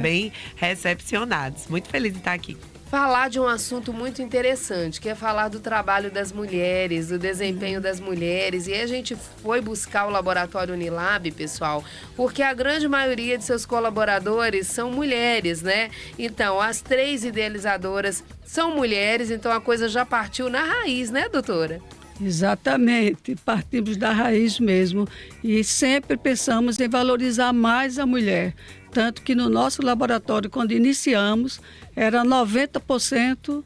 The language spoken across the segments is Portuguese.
bem recepcionados. Muito feliz de estar aqui. Falar de um assunto muito interessante, que é falar do trabalho das mulheres, do desempenho das mulheres. E a gente foi buscar o Laboratório Unilab, pessoal, porque a grande maioria de seus colaboradores são mulheres, né? Então, as 3 idealizadoras são mulheres, então a coisa já partiu na raiz, né, doutora? Exatamente, partimos da raiz mesmo e sempre pensamos em valorizar mais a mulher, tanto que no nosso laboratório, quando iniciamos, era 90%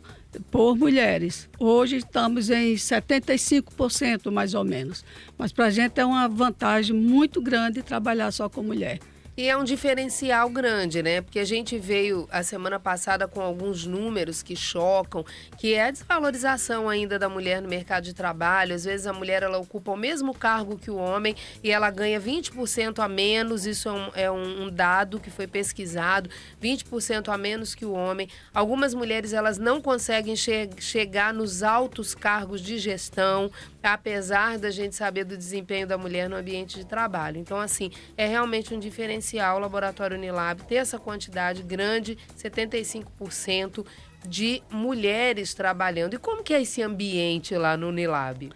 por mulheres. Hoje estamos em 75% mais ou menos, mas para a gente é uma vantagem muito grande trabalhar só com mulher. E é um diferencial grande, né? Porque a gente veio a semana passada com alguns números que chocam, que é a desvalorização ainda da mulher no mercado de trabalho. Às vezes a mulher ela ocupa o mesmo cargo que o homem e ela ganha 20% a menos. Isso é um dado que foi pesquisado, 20% a menos que o homem. Algumas mulheres elas não conseguem chegar nos altos cargos de gestão, apesar da gente saber do desempenho da mulher no ambiente de trabalho. Então, assim, é realmente um diferencial o Laboratório Unilab ter essa quantidade grande, 75% de mulheres trabalhando. E como que é esse ambiente lá no Unilab?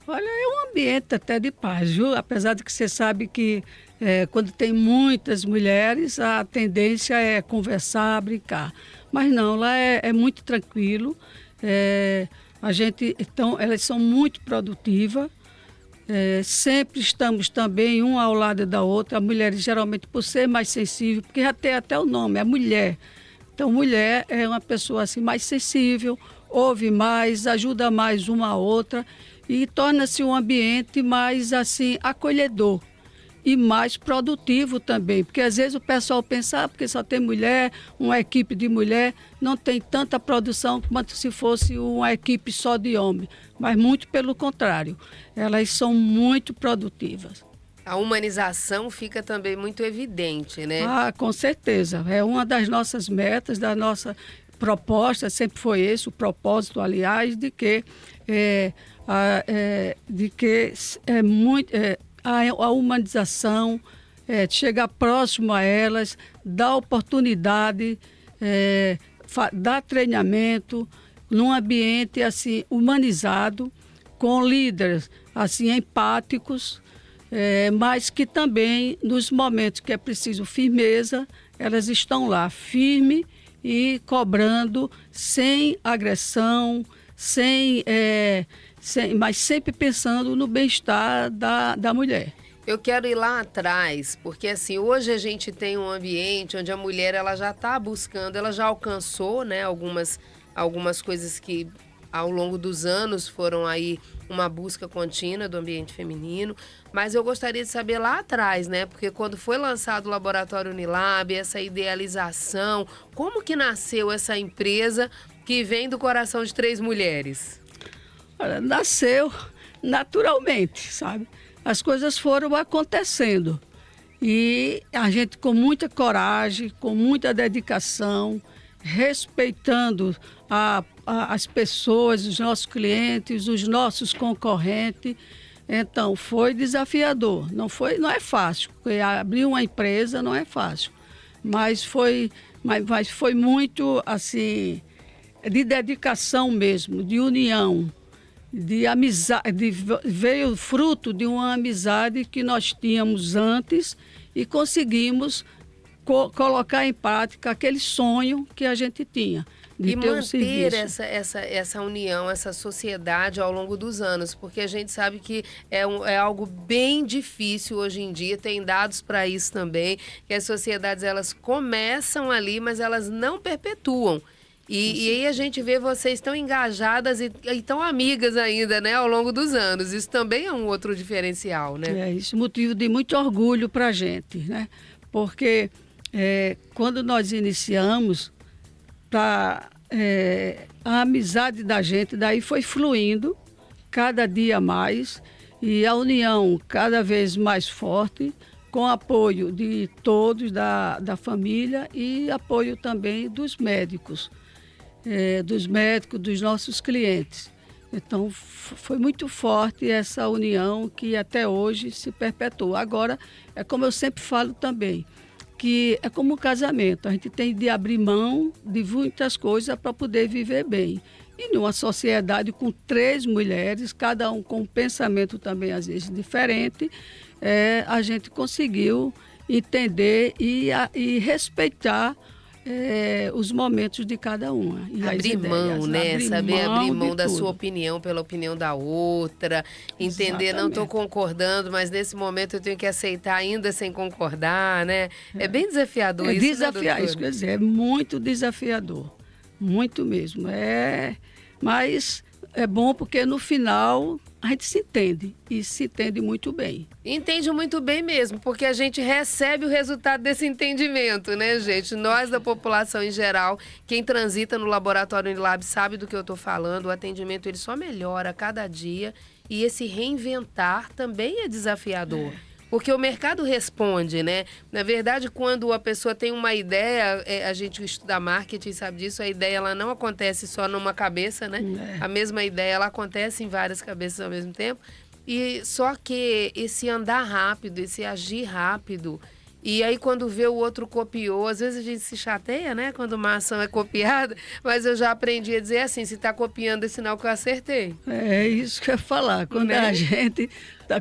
Olha, é um ambiente até de paz, viu? Apesar de que você sabe que quando tem muitas mulheres, a tendência é conversar, brincar. Mas não, lá é muito tranquilo. Então, elas são muito produtivas. Sempre estamos também um ao lado da outra. A mulher, geralmente, por ser mais sensível, porque já tem até o nome, é mulher. Então, mulher é uma pessoa assim, mais sensível, ouve mais, ajuda mais uma a outra e torna-se um ambiente mais assim, acolhedor e mais produtivo também, porque às vezes o pessoal pensa, porque só tem mulher, uma equipe de mulher, não tem tanta produção quanto se fosse uma equipe só de homem, mas muito pelo contrário, elas são muito produtivas. A humanização fica também muito evidente, né? Ah, com certeza, é uma das nossas metas, da nossa proposta, sempre foi esse, o propósito, aliás, de que a humanização, de chegar próximo a elas, dar oportunidade, dar treinamento num ambiente assim humanizado, com líderes assim empáticos, mas que também nos momentos que é preciso firmeza, elas estão lá firme e cobrando sem agressão, mas sempre pensando no bem-estar da mulher. Eu quero ir lá atrás, porque assim, hoje a gente tem um ambiente onde a mulher ela já está buscando, ela já alcançou, né, algumas coisas que ao longo dos anos foram aí uma busca contínua do ambiente feminino, mas eu gostaria de saber lá atrás, né, porque quando foi lançado o Laboratório Unilab, essa idealização, como que nasceu essa empresa que vem do coração de 3 mulheres? Olha, nasceu naturalmente, sabe? As coisas foram acontecendo e a gente com muita coragem, com muita dedicação, respeitando as pessoas, os nossos clientes, os nossos concorrentes. Então, foi desafiador. Não é fácil, porque abrir uma empresa não é fácil, mas foi muito assim, de dedicação mesmo, de união, de amizade, veio fruto de uma amizade que nós tínhamos antes e conseguimos colocar em prática aquele sonho que a gente tinha. E manter essa união, essa sociedade ao longo dos anos, porque a gente sabe que é algo bem difícil hoje em dia, tem dados para isso também, que as sociedades elas começam ali, mas elas não perpetuam. E aí a gente vê vocês tão engajadas e tão amigas ainda, né, ao longo dos anos. Isso também é um outro diferencial, né? Isso é motivo de muito orgulho para a gente, né? Porque quando nós iniciamos, a amizade da gente daí foi fluindo cada dia mais e a união cada vez mais forte, com apoio de todos da família e apoio também dos médicos, dos nossos clientes. Então, foi muito forte essa união que até hoje se perpetua. Agora, é como eu sempre falo também, que é como um casamento, a gente tem de abrir mão de muitas coisas para poder viver bem. E numa sociedade com 3 mulheres, cada um com um pensamento também às vezes diferente, a gente conseguiu entender e respeitar os momentos de cada uma. E abrir mão, né? Saber abrir mão da sua opinião pela opinião da outra. Entender, exatamente. Não estou concordando, mas nesse momento eu tenho que aceitar ainda sem concordar, né? É bem desafiador isso, desafiar, né, isso quer dizer, é muito desafiador. Muito mesmo. Mas é bom porque no final a gente se entende e se entende muito bem. Entende muito bem mesmo, porque a gente recebe o resultado desse entendimento, né, gente? Nós da população em geral, quem transita no laboratório Unilab sabe do que eu estou falando, o atendimento ele só melhora a cada dia e esse reinventar também é desafiador. Porque o mercado responde, né? Na verdade, quando a pessoa tem uma ideia, a gente estuda marketing, sabe disso, a ideia ela não acontece só numa cabeça, né? A mesma ideia, ela acontece em várias cabeças ao mesmo tempo. E só que esse andar rápido, esse agir rápido, e aí quando vê o outro copiou, às vezes a gente se chateia, né? Quando uma ação é copiada, mas eu já aprendi a dizer assim, se está copiando é sinal que eu acertei. É isso que eu ia falar. Quando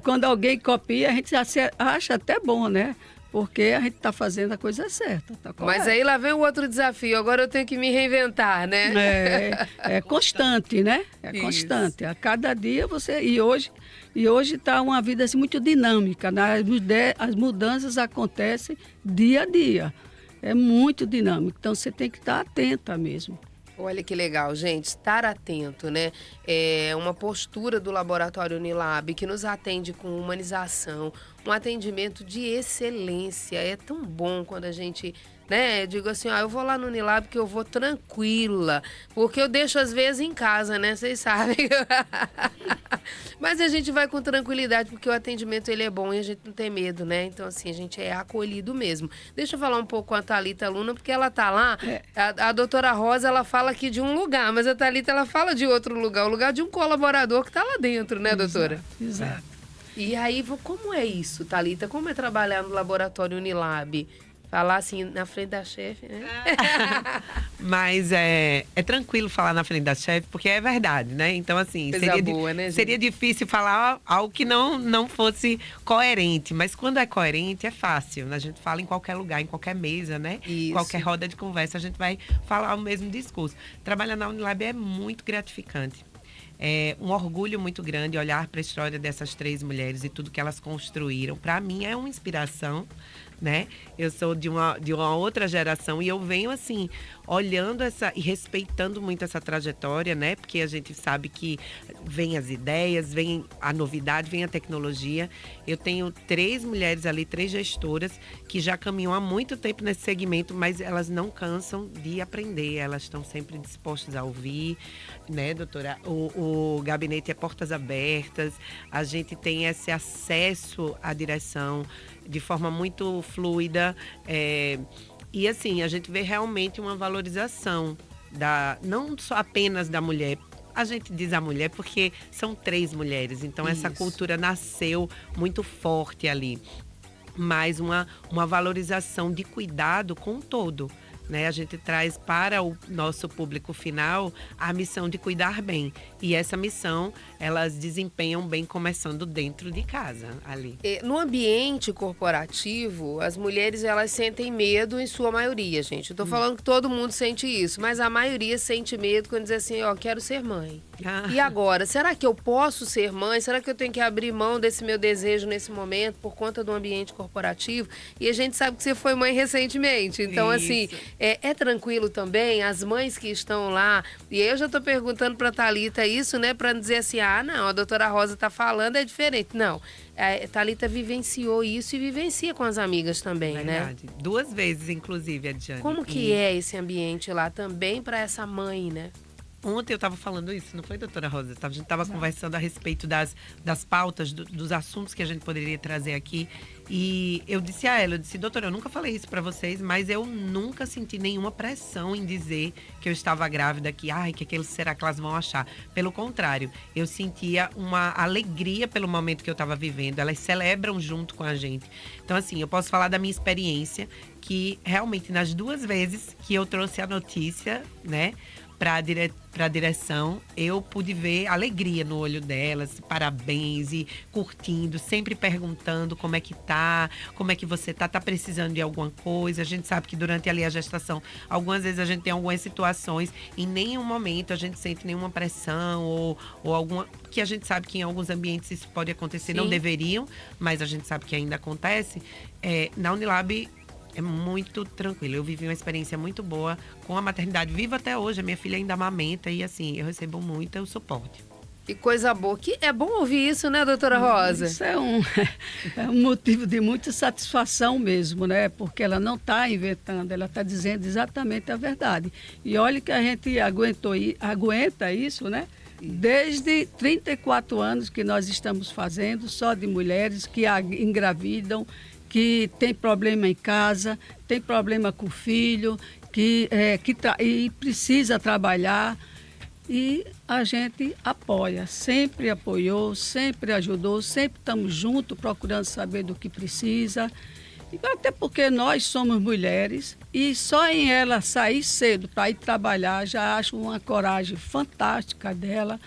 quando alguém copia, a gente acha até bom, né? Porque a gente está fazendo a coisa certa. Tá correto. Mas aí lá vem o outro desafio, agora eu tenho que me reinventar, né? É constante, né? É isso. Constante. A cada dia você... E hoje está uma vida assim, muito dinâmica, né? As mudanças acontecem dia a dia. É muito dinâmico. Então você tem que estar atenta mesmo. Olha que legal, gente, estar atento, né? É uma postura do Laboratório Unilab que nos atende com humanização, um atendimento de excelência. É tão bom quando a gente, né? Eu digo assim, eu vou lá no Unilab que eu vou tranquila, porque eu deixo às vezes em casa, né? Vocês sabem. Mas a gente vai com tranquilidade, porque o atendimento ele é bom e a gente não tem medo, né? Então, assim, a gente é acolhido mesmo. Deixa eu falar um pouco com a Thalita Luna, porque ela tá lá. A doutora Rosa, ela fala aqui de um lugar, mas a Thalita, ela fala de outro lugar, o lugar de um colaborador que tá lá dentro, né, doutora? Exato. E aí, como é isso, Thalita? Como é trabalhar no Laboratório Unilab? Falar assim na frente da chefe, né? Mas é tranquilo falar na frente da chefe, porque é verdade, né? Então, assim, seria difícil falar algo que não fosse coerente. Mas quando é coerente, é fácil. A gente fala em qualquer lugar, em qualquer mesa, né? Isso. Qualquer roda de conversa, a gente vai falar o mesmo discurso. Trabalhar na Unilab é muito gratificante. É um orgulho muito grande olhar para a história dessas 3 mulheres e tudo que elas construíram. Para mim, é uma inspiração, né? Eu sou de uma outra geração e eu venho, assim, olhando e respeitando muito essa trajetória, né? Porque a gente sabe que vem as ideias, vem a novidade, vem a tecnologia. Eu tenho 3 mulheres ali, 3 gestoras, que já caminham há muito tempo nesse segmento, mas elas não cansam de aprender. Elas estão sempre dispostas a ouvir, né, doutora? O gabinete é portas abertas, a gente tem esse acesso à direção de forma muito fluida. E assim, a gente vê realmente uma valorização não só apenas da mulher. A gente diz a mulher porque são 3 mulheres, então essa cultura nasceu muito forte ali. Mas uma valorização de cuidado com o todo. Né? A gente traz para o nosso público final a missão de cuidar bem. E essa missão, elas desempenham bem começando dentro de casa, ali. No ambiente corporativo, as mulheres, elas sentem medo em sua maioria, gente. Eu tô falando que todo mundo sente isso, mas a maioria sente medo quando diz assim, quero ser mãe. E agora, será que eu posso ser mãe? Será que eu tenho que abrir mão desse meu desejo nesse momento por conta do ambiente corporativo? E a gente sabe que você foi mãe recentemente, então assim... É tranquilo também, as mães que estão lá, e eu já estou perguntando para a Thalita isso, né, para não dizer assim, não, a doutora Rosa está falando, é diferente. Não, a Thalita vivenciou isso e vivencia com as amigas também, verdade. Né? 2 vezes, inclusive, Adjane. Como que é esse ambiente lá também para essa mãe, né? Ontem eu estava falando isso, não foi, doutora Rosa? A gente estava conversando a respeito das pautas, dos assuntos que a gente poderia trazer aqui. E eu disse a ela, doutora, eu nunca falei isso para vocês, mas eu nunca senti nenhuma pressão em dizer que eu estava grávida, que será que elas vão achar? Pelo contrário, eu sentia uma alegria pelo momento que eu estava vivendo. Elas celebram junto com a gente. Então, assim, eu posso falar da minha experiência, que realmente nas 2 vezes que eu trouxe a notícia, né, para a direção, eu pude ver alegria no olho delas, parabéns, e curtindo, sempre perguntando como é que tá, como é que você tá precisando de alguma coisa. A gente sabe que durante ali a gestação, algumas vezes a gente tem algumas situações, em nenhum momento a gente sente nenhuma pressão ou alguma, que a gente sabe que em alguns ambientes isso pode acontecer, não deveriam, mas a gente sabe que ainda acontece. Na Unilab é muito tranquilo. Eu vivi uma experiência muito boa com a maternidade. Vivo até hoje. A minha filha ainda amamenta e, assim, eu recebo muito o suporte. Que coisa boa. Que é bom ouvir isso, né, doutora Rosa? Isso é um motivo de muita satisfação mesmo, né? Porque ela não está inventando, ela está dizendo exatamente a verdade. E olha que a gente aguenta isso, né? Desde 34 anos que nós estamos fazendo, só de mulheres que engravidam, que tem problema em casa, tem problema com o filho, e precisa trabalhar. E a gente apoia, sempre apoiou, sempre ajudou, sempre estamos juntos procurando saber do que precisa. E até porque nós somos mulheres e só em ela sair cedo para ir trabalhar, já acho uma coragem fantástica dela.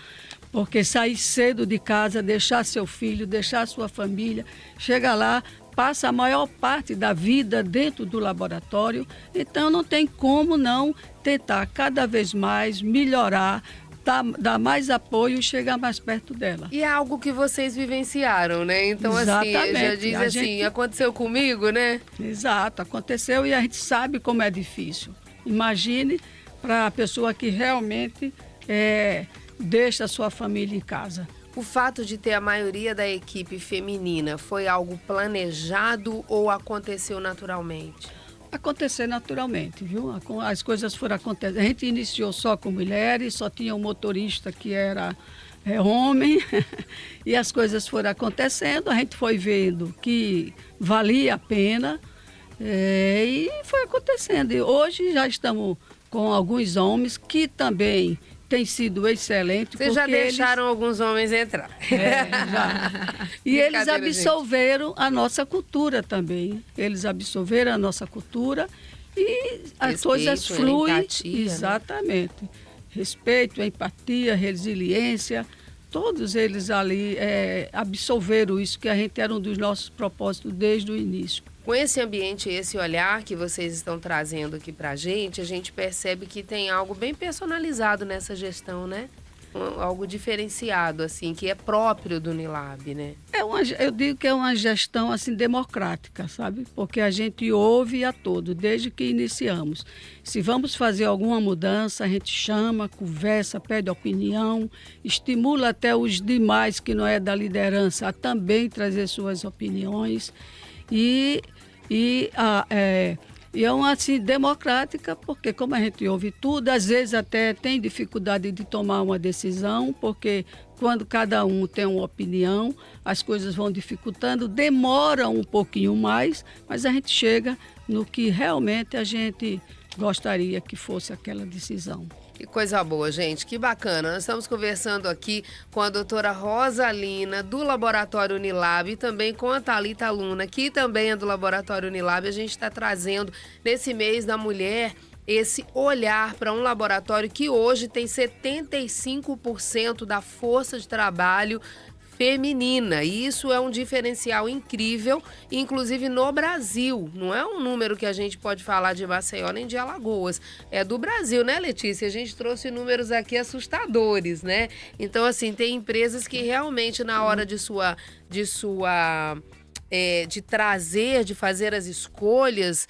Porque sair cedo de casa, deixar seu filho, deixar sua família, chega lá, passa a maior parte da vida dentro do laboratório, então não tem como não tentar cada vez mais melhorar, dar mais apoio e chegar mais perto dela. E é algo que vocês vivenciaram, né? Então, exatamente. Assim, já diz assim, aconteceu comigo, né? Exato, aconteceu e a gente sabe como é difícil. Imagine para a pessoa que realmente deixa a sua família em casa. O fato de ter a maioria da equipe feminina foi algo planejado ou aconteceu naturalmente? Aconteceu naturalmente, viu? As coisas foram acontecendo. A gente iniciou só com mulheres, só tinha um motorista que era homem, e as coisas foram acontecendo, a gente foi vendo que valia a pena, e foi acontecendo. E hoje já estamos com alguns homens que também tem sido excelente. Vocês já deixaram alguns homens entrar. Já. E eles absorveram a nossa cultura também. Eles absorveram a nossa cultura e as coisas fluem. Empatia, exatamente. Né? Respeito, empatia, resiliência. Todos eles ali absorveram isso, que a gente era um dos nossos propósitos desde o início. Com esse ambiente, esse olhar que vocês estão trazendo aqui pra gente, a gente percebe que tem algo bem personalizado nessa gestão, né? Algo diferenciado, assim, que é próprio do Unilab, né? Eu digo que é uma gestão, assim, democrática, sabe? Porque a gente ouve a todo, desde que iniciamos. Se vamos fazer alguma mudança, a gente chama, conversa, pede opinião, estimula até os demais que não é da liderança a também trazer suas opiniões. E é uma, assim, democrática, porque como a gente ouve tudo, às vezes até tem dificuldade de tomar uma decisão, porque quando cada um tem uma opinião, as coisas vão dificultando, demoram um pouquinho mais, mas a gente chega no que realmente a gente gostaria que fosse aquela decisão. Que coisa boa, gente, que bacana. Nós estamos conversando aqui com a doutora Rosalina, do Laboratório Unilab, e também com a Thalita Luna, que também é do Laboratório Unilab. A gente está trazendo, nesse mês da mulher, esse olhar para um laboratório que hoje tem 75% da força de trabalho feminina. E isso é um diferencial incrível, inclusive no Brasil. Não é um número que a gente pode falar de Maceió nem de Alagoas. É do Brasil, né, Letícia? A gente trouxe números aqui assustadores, né? Então, assim, tem empresas que realmente na hora de trazer, de fazer as escolhas,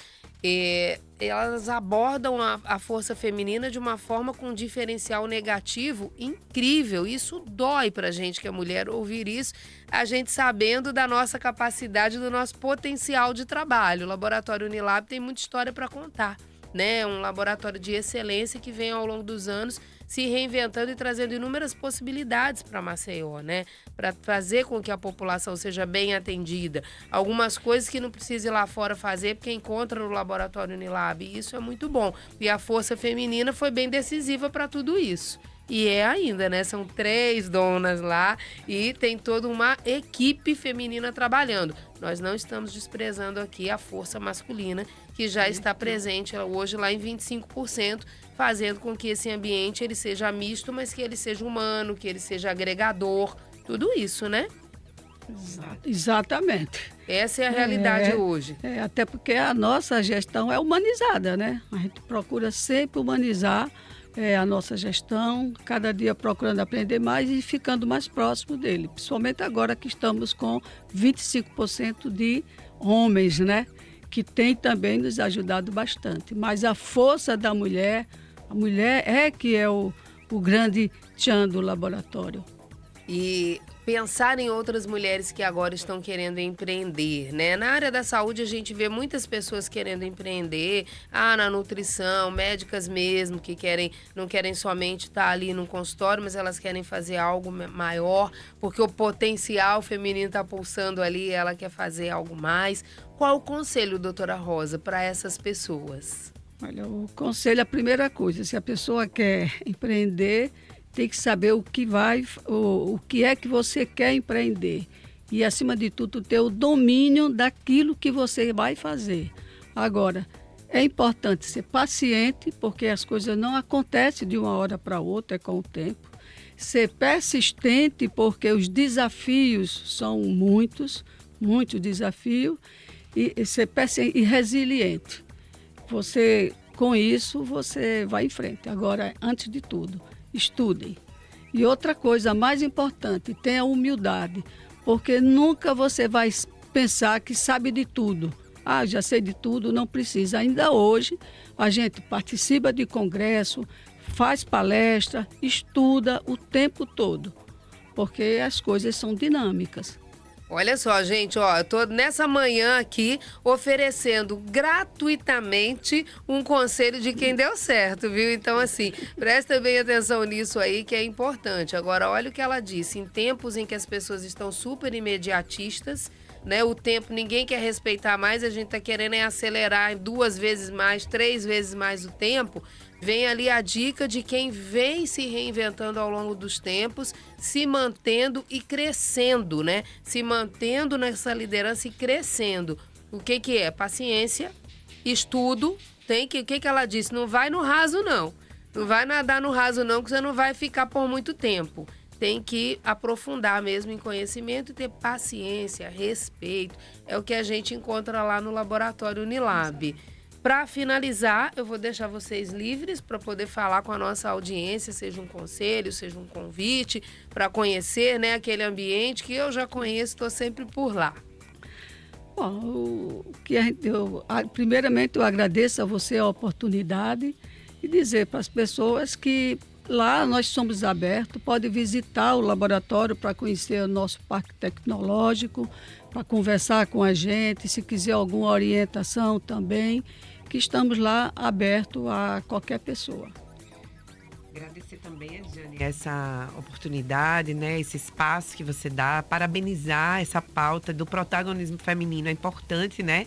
elas abordam a força feminina de uma forma com um diferencial negativo incrível. Isso dói pra gente que é mulher ouvir isso, a gente sabendo da nossa capacidade, do nosso potencial de trabalho. O Laboratório Unilab tem muita história para contar, né? Um laboratório de excelência que vem ao longo dos anos se reinventando e trazendo inúmeras possibilidades para Maceió, né? Para fazer com que a população seja bem atendida. Algumas coisas que não precisa ir lá fora fazer, porque encontra no laboratório Unilab. E isso é muito bom. E a força feminina foi bem decisiva para tudo isso. E é ainda, né? São 3 donas lá e tem toda uma equipe feminina trabalhando. Nós não estamos desprezando aqui a força masculina, que já está presente hoje lá em 25%, fazendo com que esse ambiente ele seja misto, mas que ele seja humano, que ele seja agregador, tudo isso, né? Exatamente. Essa é a realidade hoje. Até porque a nossa gestão é humanizada, né? A gente procura sempre humanizar a nossa gestão, cada dia procurando aprender mais e ficando mais próximo dele. Principalmente agora que estamos com 25% de homens, né? Que tem também nos ajudado bastante. Mas a força da mulher, a mulher é que é o grande tchan do laboratório. E pensar em outras mulheres que agora estão querendo empreender, né? Na área da saúde a gente vê muitas pessoas querendo empreender, na nutrição, médicas mesmo, que não querem somente estar ali no consultório, mas elas querem fazer algo maior, porque o potencial feminino está pulsando ali, ela quer fazer algo mais. Qual o conselho, doutora Rosa, para essas pessoas? Olha, o conselho, a primeira coisa, se a pessoa quer empreender, tem que saber o que é que você quer empreender. E, acima de tudo, ter o domínio daquilo que você vai fazer. Agora, é importante ser paciente, porque as coisas não acontecem de uma hora para outra, é com o tempo. Ser persistente, porque os desafios são muitos desafios. E ser persistente e resiliente. Com isso, você vai em frente. Agora, antes de tudo, estudem. E outra coisa mais importante, tenha humildade, porque nunca você vai pensar que sabe de tudo. Já sei de tudo, não precisa. Ainda hoje, a gente participa de congresso, faz palestra, estuda o tempo todo, porque as coisas são dinâmicas. Olha só, gente, eu tô nessa manhã aqui oferecendo gratuitamente um conselho de quem deu certo, viu? Então, assim, presta bem atenção nisso aí, que é importante. Agora, olha o que ela disse. Em tempos em que as pessoas estão super imediatistas, né? O tempo, ninguém quer respeitar mais, a gente tá querendo acelerar 2 vezes mais, 3 vezes mais o tempo. Vem ali a dica de quem vem se reinventando ao longo dos tempos, se mantendo e crescendo, né? Se mantendo nessa liderança e crescendo. O que é? Paciência, estudo. O que ela disse? Não vai no raso, não. Não vai nadar no raso, não, que você não vai ficar por muito tempo. Tem que aprofundar mesmo em conhecimento e ter paciência, respeito. É o que a gente encontra lá no laboratório Unilab. Para finalizar, eu vou deixar vocês livres para poder falar com a nossa audiência, seja um conselho, seja um convite, para conhecer, né, aquele ambiente que eu já conheço, estou sempre por lá. Bom, primeiramente eu agradeço a você a oportunidade e dizer para as pessoas que lá nós somos abertos, pode visitar o laboratório para conhecer o nosso parque tecnológico, para conversar com a gente, se quiser alguma orientação também, que estamos lá abertos a qualquer pessoa. Agradecer também, Adjane, essa oportunidade, né, esse espaço que você dá, parabenizar essa pauta do protagonismo feminino, é importante, né?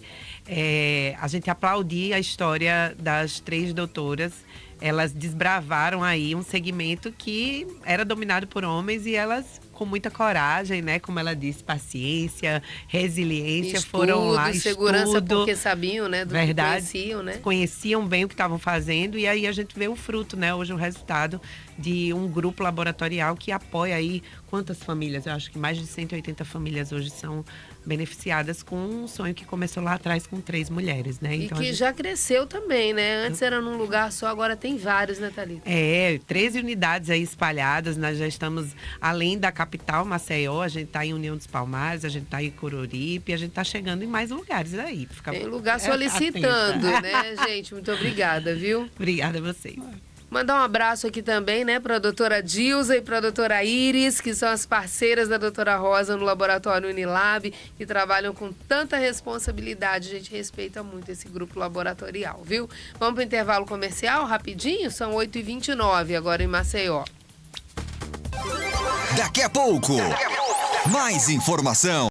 A gente aplaudir a história das 3 doutoras. Elas desbravaram aí um segmento que era dominado por homens e elas, com muita coragem, né? Como ela disse, paciência, resiliência, foram lá, segurança, porque sabiam, né? Verdade, que conheciam, né? Conheciam bem o que estavam fazendo e aí a gente vê o fruto, né? Hoje o resultado de um grupo laboratorial que apoia aí quantas famílias? Eu acho que mais de 180 famílias hoje são beneficiadas com um sonho que começou lá atrás com 3 mulheres, né? Então, e que já cresceu também, né? Antes era num lugar só, agora tem vários, né, Thalita? 13 unidades aí espalhadas, nós já estamos além da capital, Maceió, a gente está em União dos Palmares, a gente está em Coruripe, a gente está chegando em mais lugares aí. Tem lugar solicitando, né, gente? Muito obrigada, viu? Obrigada a vocês. Mandar um abraço aqui também, né, para a doutora Dilza e para a doutora Iris, que são as parceiras da doutora Rosa no Laboratório Unilab, que trabalham com tanta responsabilidade. A gente respeita muito esse grupo laboratorial, viu? Vamos para o intervalo comercial, rapidinho? São 8h29 agora em Maceió. Daqui a pouco, mais informação.